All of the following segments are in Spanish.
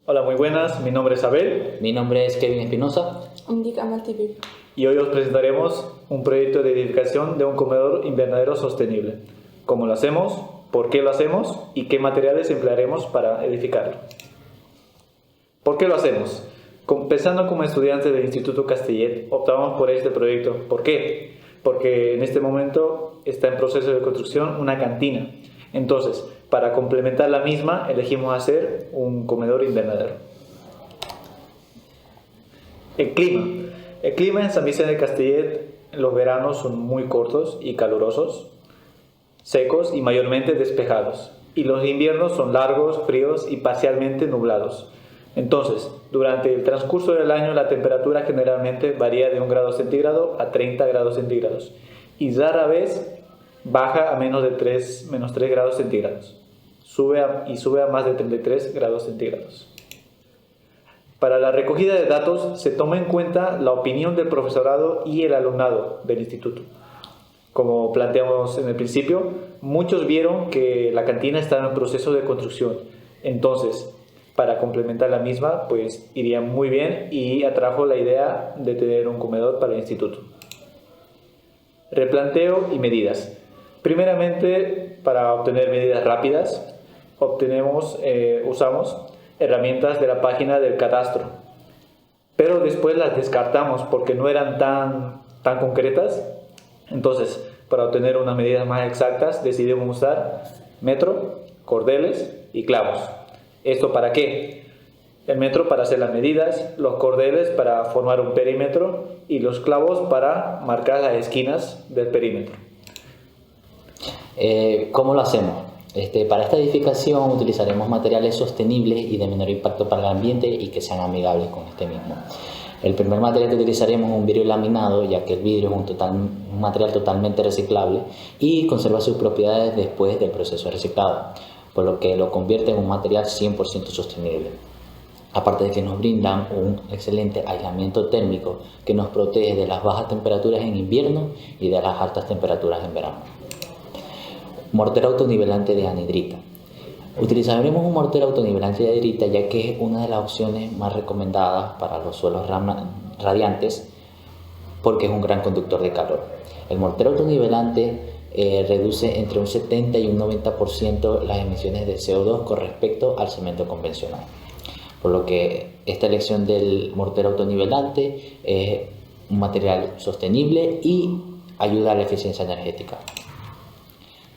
Hola, muy buenas. Mi nombre es Abel Mi nombre es Kevin Espinosa. Indik Amal Tibib. y hoy os presentaremos un proyecto de edificación de un comedor invernadero sostenible. ¿Cómo lo hacemos? ¿Por qué lo hacemos? ¿Y qué materiales emplearemos para edificarlo? ¿Por qué lo hacemos? Pensando como estudiantes del Instituto Castellet, optamos por este proyecto. ¿Por qué? Porque en este momento está en proceso de construcción una cantina. Entonces, para complementar la misma, elegimos hacer un comedor invernadero. El clima. El clima en San Vicente de Castellet, los veranos son muy cortos y calurosos, secos y mayormente despejados. Y los inviernos son largos, fríos y parcialmente nublados. Entonces, durante el transcurso del año la temperatura generalmente varía de 1 grado centígrado a 30 grados centígrados y rara vez baja a menos 3 grados centígrados. Sube a más de 33 grados centígrados. Para la recogida de datos se toma en cuenta la opinión del profesorado y el alumnado del instituto. Como planteamos en el principio, muchos vieron que la cantina estaba en proceso de construcción. Entonces, para complementar la misma, pues iría muy bien y atrajo la idea de tener un comedor para el instituto. Replanteo y medidas. Primeramente, para obtener medidas rápidas, usamos herramientas de la página del catastro, pero después las descartamos porque no eran tan concretas. Entonces, para obtener unas medidas más exactas, decidimos usar metro, cordeles y clavos. ¿Esto para qué? El metro para hacer las medidas, los cordeles para formar un perímetro y los clavos para marcar las esquinas del perímetro. ¿Cómo lo hacemos? Para esta edificación utilizaremos materiales sostenibles y de menor impacto para el ambiente y que sean amigables con este mismo. El primer material que utilizaremos es un vidrio laminado, ya que el vidrio es un material totalmente reciclable y conserva sus propiedades después del proceso de reciclado, por lo que lo convierte en un material 100% sostenible. Aparte de que nos brindan un excelente aislamiento térmico que nos protege de las bajas temperaturas en invierno y de las altas temperaturas en verano. Mortero autonivelante de anhidrita. Utilizaremos un mortero autonivelante de anhidrita ya que es una de las opciones más recomendadas para los suelos radiantes porque es un gran conductor de calor. El mortero autonivelante reduce entre un 70 y un 90% las emisiones de CO2 con respecto al cemento convencional. Por lo que esta elección del mortero autonivelante es un material sostenible y ayuda a la eficiencia energética.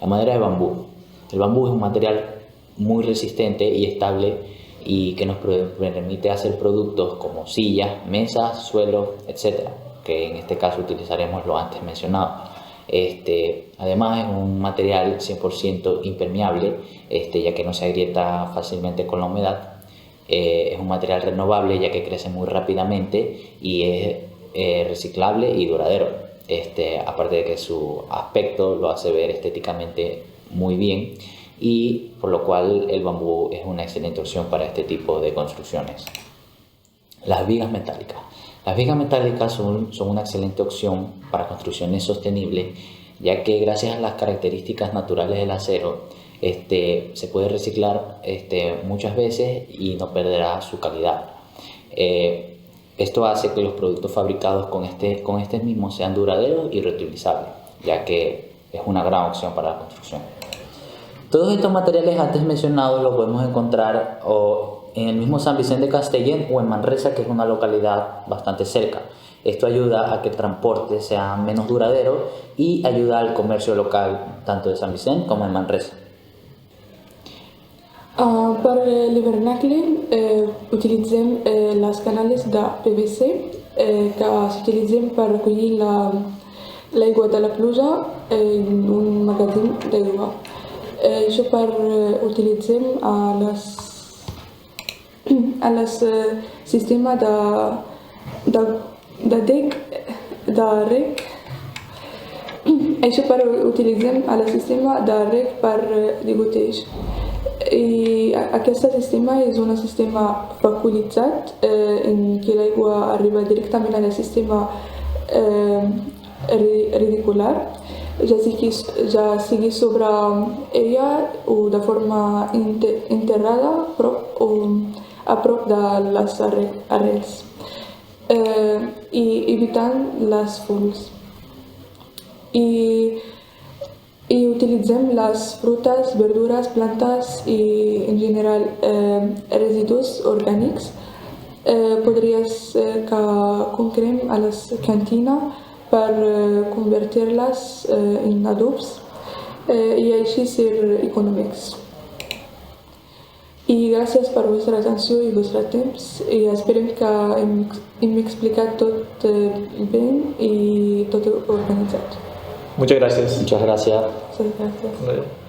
La madera de bambú. El bambú es un material muy resistente y estable y que nos permite hacer productos como sillas, mesas, suelos, etc. Que en este caso utilizaremos lo antes mencionado. Además es un material 100% impermeable, ya que no se agrieta fácilmente con la humedad. Es un material renovable ya que crece muy rápidamente y es reciclable y duradero. Aparte de que su aspecto lo hace ver estéticamente muy bien y por lo cual el bambú es una excelente opción para este tipo de construcciones. Las vigas metálicas. Las vigas metálicas son una excelente opción para construcciones sostenibles, ya que gracias a las características naturales del acero se puede reciclar muchas veces y no perderá su calidad. Esto hace que los productos fabricados con este mismo sean duraderos y reutilizables, ya que es una gran opción para la construcción. Todos estos materiales antes mencionados los podemos encontrar en el mismo San Vicente de Castellet o en Manresa, que es una localidad bastante cerca. Esto ayuda a que el transporte sea menos duradero y ayuda al comercio local tanto de San Vicente como en Manresa. Per l'hivernacle utilitzem les canales de PVC que s'utilitzen per recollir l'aigua de la pluja en un magatzem d'aigua. Això utilitzem a les sistema de rec. Això utilitzem a la sistema de rec per degoteig. I aquest sistema és un sistema vacuolitzat en què l'aigua arriba directament al sistema radicular, ja sigui sobre ella o de forma enterrada o a prop de les arrels i evitant les fulles. I utilitzem les frutes, verdures, plantes i en general residus orgànics. Podria ser que comprem a les cantines per convertir-les en adobs i així ser econòmics. I gràcies per vostra atenció i vostre temps i esperem que hem explicat tot bé i tot organitzat. Muchas gracias. Muchas gracias. Muchas gracias. Vale.